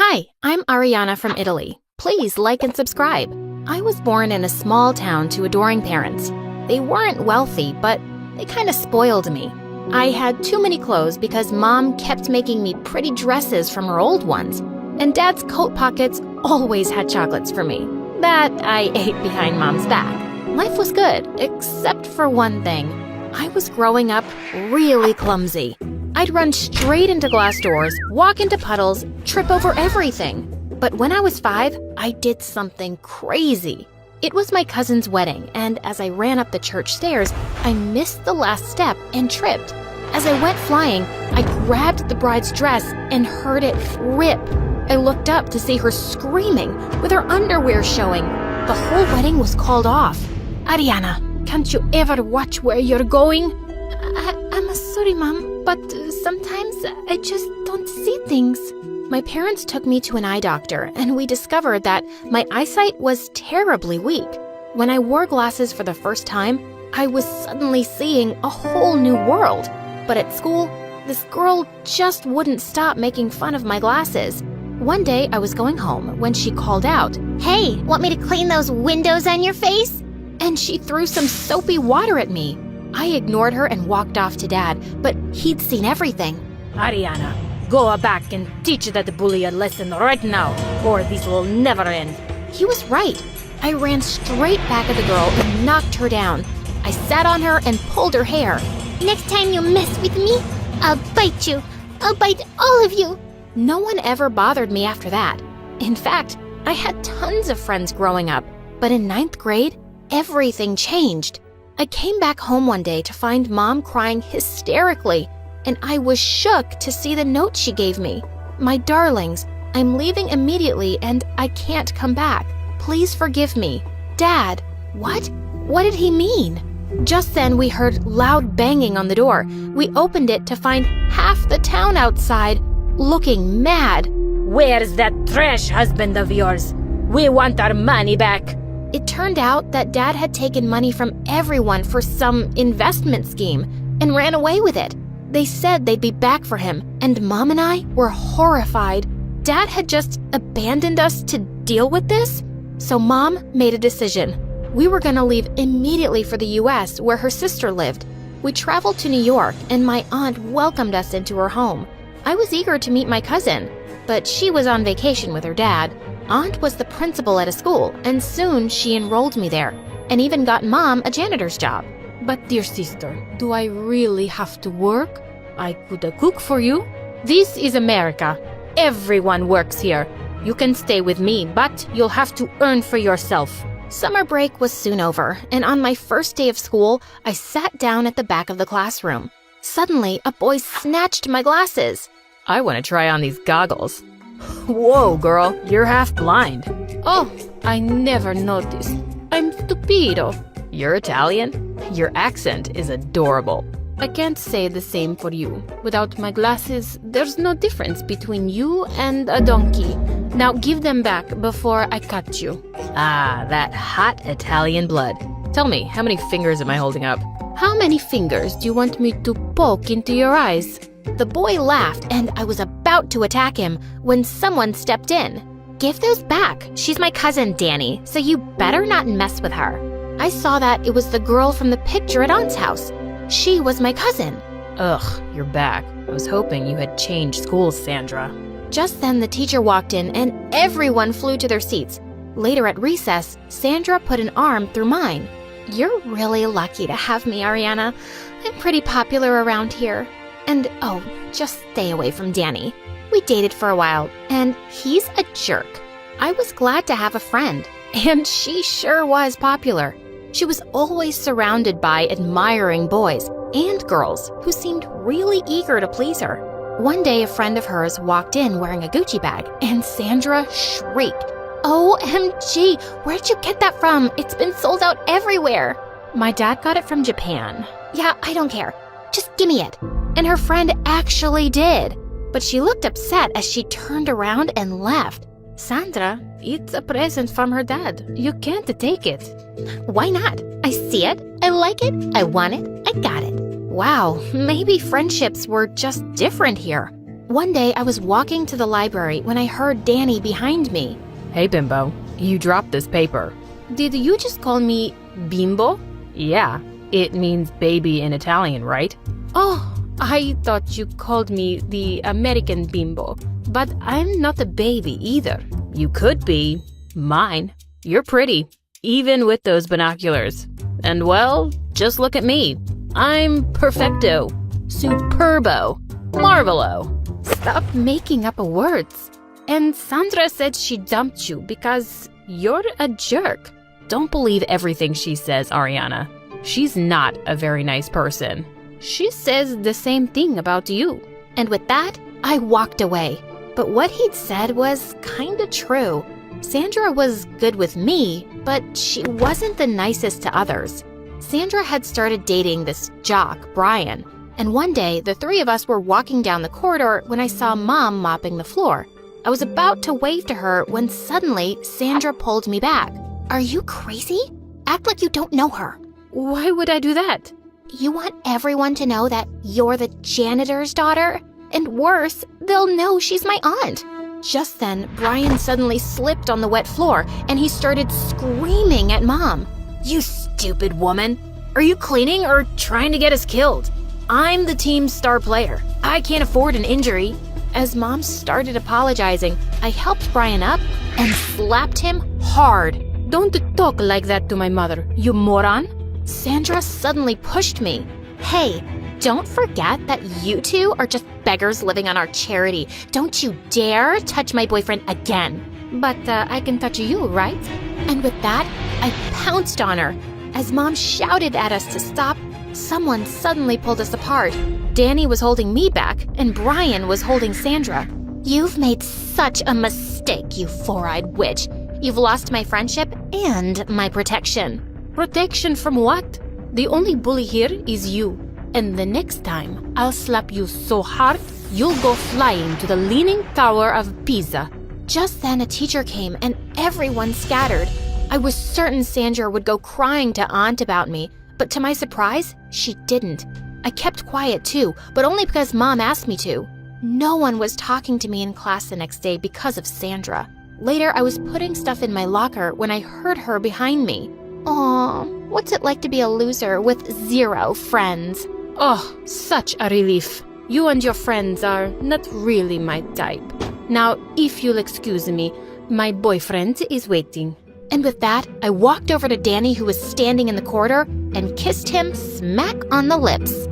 Hi, I'm Ariana from Italy. Please like and subscribe. I was born in a small town to adoring parents. They weren't wealthy, but they kind of spoiled me. I had too many clothes because Mom kept making me pretty dresses from her old ones, and Dad's coat pockets always had chocolates for me. That I ate behind Mom's back. Life was good, except for one thing. I was growing up really clumsy. I'd run straight into glass doors, walk into puddles, trip over everything. But when I was 5, I did something crazy. It was my cousin's wedding, and as I ran up the church stairs, I missed the last step and tripped. As I went flying, I grabbed the bride's dress and heard it rip. I looked up to see her screaming with her underwear showing. The whole wedding was called off. Ariana, can't you ever watch where you're going? I'm sorry, Mom, but sometimes I just don't see things. My parents took me to an eye doctor, and we discovered that my eyesight was terribly weak. When I wore glasses for the first time, I was suddenly seeing a whole new world. But at school, this girl just wouldn't stop making fun of my glasses. One day, I was going home when she called out, "Hey, want me to clean those windows on your face?" and she threw some soapy water at me. I ignored her and walked off to Dad, but he'd seen everything. Ariana, go back and teach that bully a lesson right now, or this will never end. He was right. I ran straight back at the girl and knocked her down. I sat on her and pulled her hair. "Next time you mess with me, I'll bite you. I'll bite all of you." No one ever bothered me after that. In fact, I had tons of friends growing up, but in 9th grade, everything changed. I came back home one day to find Mom crying hysterically, and I was shook to see the note she gave me. "My darlings, I'm leaving immediately and I can't come back. Please forgive me." Dad, what? What did he mean? Just then we heard loud banging on the door. We opened it to find half the town outside, looking mad. Where's that trash husband of yours? We want our money back. It turned out that Dad had taken money from everyone for some investment scheme and ran away with it. They said they'd be back for him, and Mom and I were horrified. Dad had just abandoned us to deal with this? So Mom made a decision. We were going to leave immediately for the US, where her sister lived. We traveled to New York, and my aunt welcomed us into her home. I was eager to meet my cousin, but she was on vacation with her dad. Aunt was the principal at a school, and soon she enrolled me there, and even got Mom a janitor's job. But dear sister, do I really have to work? I could cook for you. This is America. Everyone works here. You can stay with me, but you'll have to earn for yourself. Summer break was soon over, and on my first day of school, I sat down at the back of the classroom. Suddenly, a boy snatched my glasses. I want to try on these goggles. Whoa, girl, you're half blind. Oh, I never noticed. I'm stupido. You're Italian? Your accent is adorable. I can't say the same for you. Without my glasses, there's no difference between you and a donkey. Now give them back before I cut you. Ah, that hot Italian blood. Tell me, how many fingers am I holding up? How many fingers do you want me to poke into your eyes? The boy laughed, and I was about to attack him when someone stepped in. "Give those back. She's my cousin, Danny, so you better not mess with her." I saw that it was the girl from the picture at Aunt's house. She was my cousin. Ugh, you're back. I was hoping you had changed schools, Sandra. Just then, the teacher walked in, and everyone flew to their seats. Later at recess, Sandra put an arm through mine. "You're really lucky to have me, Ariana. I'm pretty popular around here. And, oh, just stay away from Danny. We dated for a while, and he's a jerk." I was glad to have a friend, and she sure was popular. She was always surrounded by admiring boys and girls who seemed really eager to please her. One day, a friend of hers walked in wearing a Gucci bag, and Sandra shrieked, "OMG, where'd you get that from? It's been sold out everywhere." "My dad got it from Japan." "Yeah, I don't care. Just give me it." And her friend actually did. But she looked upset as she turned around and left. "Sandra, it's a present from her dad. You can't take it." "Why not? I see it. I like it. I want it. I got it." Wow, maybe friendships were just different here. One day, I was walking to the library when I heard Danny behind me. Hey, Bimbo, you dropped this paper. Did you just call me Bimbo? Yeah, it means baby in Italian, right? Oh, I thought you called me the American Bimbo, but I'm not a baby either. You could be. Mine. You're pretty, even with those binoculars. And well, just look at me. I'm perfecto, superbo, marvelo. Stop making up words. And Sandra said she dumped you because you're a jerk. Don't believe everything she says, Ariana. She's not a very nice person. She says the same thing about you. And with that, I walked away. But what he'd said was kinda true. Sandra was good with me, but she wasn't the nicest to others. Sandra had started dating this jock, Brian, and one day the three of us were walking down the corridor when I saw Mom mopping the floor. I was about to wave to her when suddenly Sandra pulled me back. Are you crazy? Act like you don't know her. Why would I do that? You want everyone to know that you're the janitor's daughter? And worse, they'll know she's my aunt. Just then, Brian suddenly slipped on the wet floor and he started screaming at Mom. You stupid woman! Are you cleaning or trying to get us killed? I'm the team's star player. I can't afford an injury. As Mom started apologizing, I helped Brian up and slapped him hard. Don't talk like that to my mother, you moron. Sandra suddenly pushed me. Hey, don't forget that you two are just beggars living on our charity. Don't you dare touch my boyfriend again. But I can touch you, right? And with that, I pounced on her. As Mom shouted at us to stop, someone suddenly pulled us apart. Danny was holding me back, and Brian was holding Sandra. You've made such a mistake, you four-eyed witch. You've lost my friendship and my protection. Protection from what? The only bully here is you. And the next time, I'll slap you so hard, you'll go flying to the Leaning Tower of Pisa. Just then, a teacher came and everyone scattered. I was certain Sandra would go crying to Aunt about me, but to my surprise, she didn't. I kept quiet too, but only because Mom asked me to. No one was talking to me in class the next day because of Sandra. Later, I was putting stuff in my locker when I heard her behind me. Aw, what's it like to be a loser with 0 friends? Oh, such a relief. You and your friends are not really my type. Now, if you'll excuse me, my boyfriend is waiting. And with that, I walked over to Danny, who was standing in the corridor, and kissed him smack on the lips.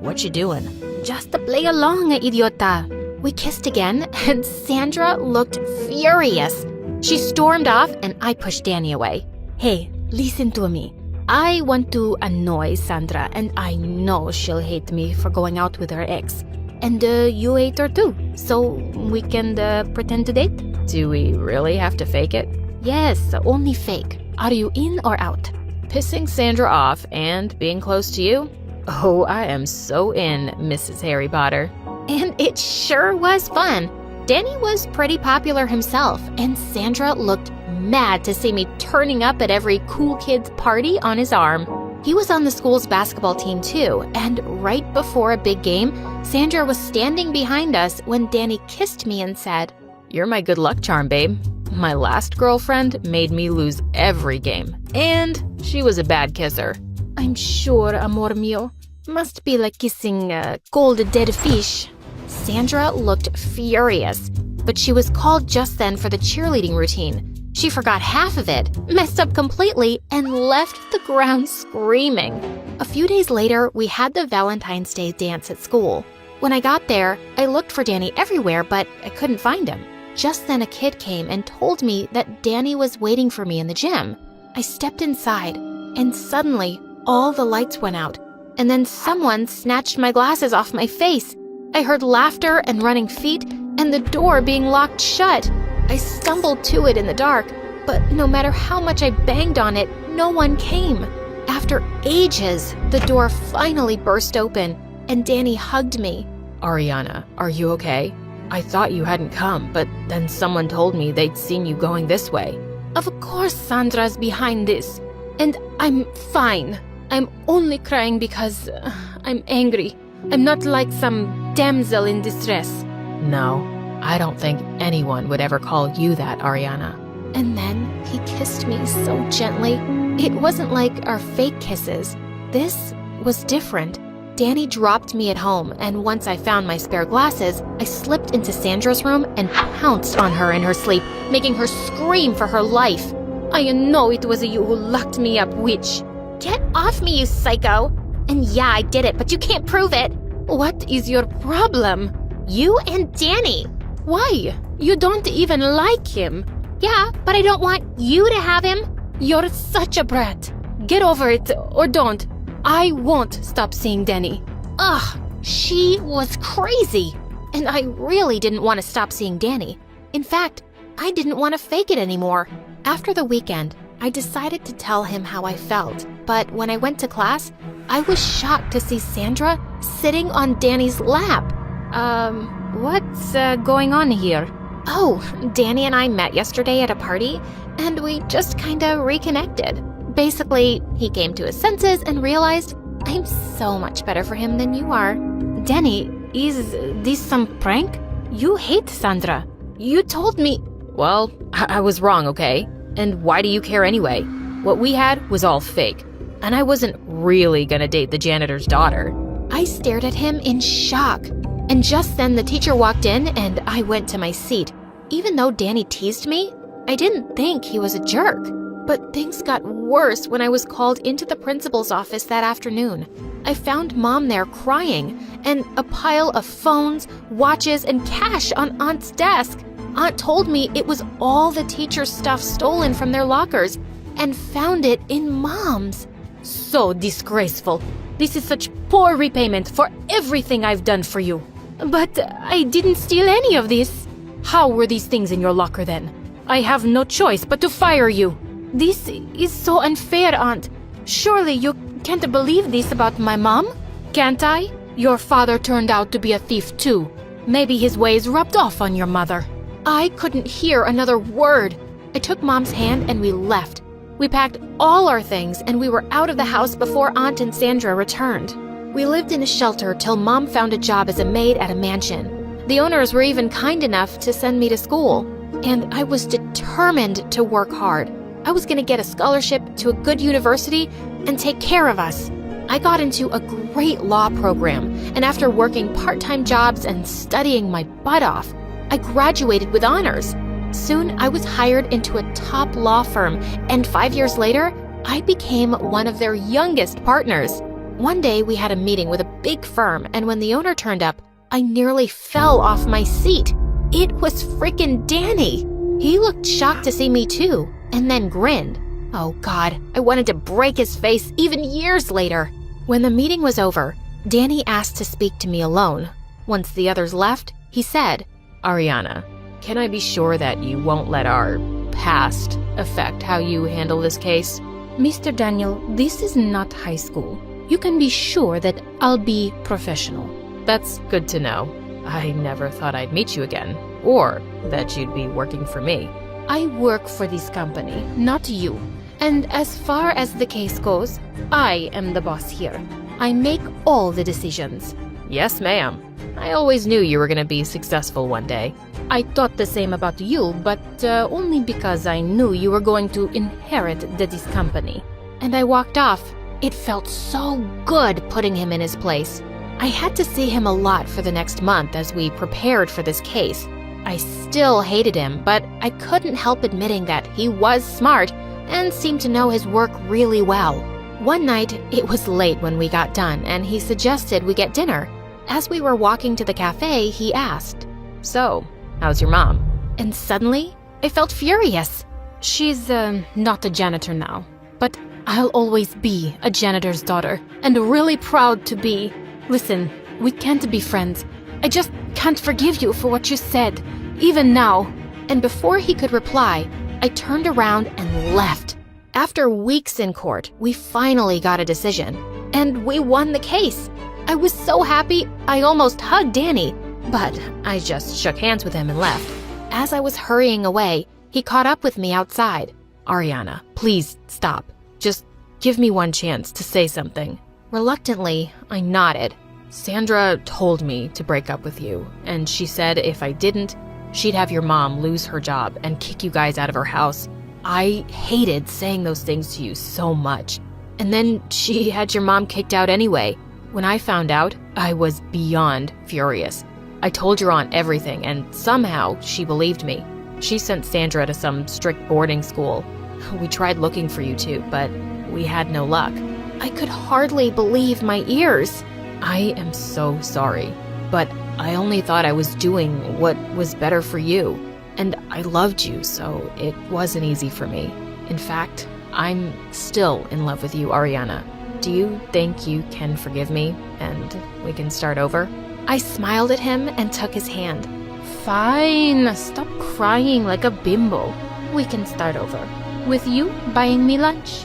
What you doing? Just to play along, idiota. We kissed again, and Sandra looked furious. She stormed off, and I pushed Danny away. Hey, listen to me. I want to annoy Sandra, and I know she'll hate me for going out with her ex. And you hate her too, so we can pretend to date? Do we really have to fake it? Yes, only fake. Are you in or out? Pissing Sandra off and being close to you? Oh, I am so in, Mrs. Harry Potter. And it sure was fun. Danny was pretty popular himself, and Sandra looked mad to see me turning up at every cool kid's party on his arm. He was on the school's basketball team too, and right before a big game, Sandra was standing behind us when Danny kissed me and said, You're my good luck charm, babe. My last girlfriend made me lose every game, and she was a bad kisser. I'm sure, amor mio. Must be like kissing a cold dead fish. Sandra looked furious, but she was called just then for the cheerleading routine. She forgot half of it, messed up completely, and left the ground screaming. A few days later, we had the Valentine's Day dance at school. When I got there, I looked for Danny everywhere, but I couldn't find him. Just then a kid came and told me that Danny was waiting for me in the gym. I stepped inside, and suddenly, all the lights went out, and then someone snatched my glasses off my face. I heard laughter and running feet, and the door being locked shut. I stumbled to it in the dark, but no matter how much I banged on it, no one came. After ages, the door finally burst open, and Danny hugged me. Ariana, are you okay? I thought you hadn't come, but then someone told me they'd seen you going this way. Of course Sandra's behind this, and I'm fine. I'm only crying because I'm angry. I'm not like some damsel in distress. No, I don't think anyone would ever call you that, Ariana. And then he kissed me so gently. It wasn't like our fake kisses. This was different. Danny dropped me at home, and once I found my spare glasses, I slipped into Sandra's room and pounced on her in her sleep, making her scream for her life. I know it was you who locked me up, witch. Get off me, you psycho! And yeah, I did it, but you can't prove it. What is your problem? You and Danny. Why? You don't even like him. Yeah, but I don't want you to have him. You're such a brat. Get over it, or don't. I won't stop seeing Danny. Ugh, she was crazy. And I really didn't want to stop seeing Danny. In fact, I didn't want to fake it anymore. After the weekend, I decided to tell him how I felt. But when I went to class, I was shocked to see Sandra sitting on Danny's lap. What's going on here? Oh, Danny and I met yesterday at a party, and we just kinda reconnected. Basically, he came to his senses and realized I'm so much better for him than you are. Danny, is this some prank? You hate Sandra. You told me. Well, I was wrong, okay? And why do you care anyway? What we had was all fake. And I wasn't really gonna date the janitor's daughter. I stared at him in shock. And just then the teacher walked in and I went to my seat. Even though Danny teased me, I didn't think he was a jerk. But things got worse when I was called into the principal's office that afternoon. I found Mom there crying, and a pile of phones, watches, and cash on Aunt's desk. Aunt told me it was all the teacher's stuff stolen from their lockers, and found it in Mom's. So disgraceful. This is such poor repayment for everything I've done for you. But I didn't steal any of this. How were these things in your locker then? I have no choice but to fire you. This is so unfair, Aunt. Surely you can't believe this about my mom? Can't I? Your father turned out to be a thief too. Maybe his ways rubbed off on your mother. I couldn't hear another word. I took Mom's hand and we left. We packed all our things and we were out of the house before Aunt and Sandra returned. We lived in a shelter till Mom found a job as a maid at a mansion. The owners were even kind enough to send me to school, and I was determined to work hard. I was going to get a scholarship to a good university and take care of us. I got into a great law program, and after working part-time jobs and studying my butt off, I graduated with honors. Soon, I was hired into a top law firm, and 5 years later, I became one of their youngest partners. One day, we had a meeting with a big firm, and when the owner turned up, I nearly fell off my seat. It was frickin' Danny. He looked shocked to see me too, and then grinned. Oh God, I wanted to break his face even years later. When the meeting was over, Danny asked to speak to me alone. Once the others left, he said, "Ariana, can I be sure that you won't let our past affect how you handle this case?" Mr. Daniel, this is not high school. You can be sure that I'll be professional. That's good to know. I never thought I'd meet you again, or that you'd be working for me. I work for this company, not you. And as far as the case goes, I am the boss here. I make all the decisions. Yes, ma'am. I always knew you were going to be successful one day. I thought the same about you, but only because I knew you were going to inherit this company. And I walked off. It felt so good putting him in his place. I had to see him a lot for the next month as we prepared for this case. I still hated him, but I couldn't help admitting that he was smart and seemed to know his work really well. One night, it was late when we got done, and he suggested we get dinner. As we were walking to the cafe, he asked, "So, how's your mom?" And suddenly, I felt furious. She's not a janitor now, but I'll always be a janitor's daughter, and really proud to be. Listen, we can't be friends. I just can't forgive you for what you said, even now. And before he could reply, I turned around and left. After weeks in court, we finally got a decision, and we won the case. I was so happy, I almost hugged Danny, but I just shook hands with him and left. As I was hurrying away, he caught up with me outside. "Ariana, please stop. Just give me one chance to say something." Reluctantly, I nodded. Sandra told me to break up with you, and she said if I didn't, she'd have your mom lose her job and kick you guys out of her house. I hated saying those things to you so much. And then she had your mom kicked out anyway. When I found out, I was beyond furious. I told your aunt everything, and somehow she believed me. She sent Sandra to some strict boarding school. We tried looking for you two, but we had no luck. I could hardly believe my ears. I am so sorry, but I only thought I was doing what was better for you. And I loved you, so it wasn't easy for me. In fact, I'm still in love with you, Ariana. Do you think you can forgive me and we can start over? I smiled at him and took his hand. Fine, stop crying like a bimbo. We can start over. With you buying me lunch.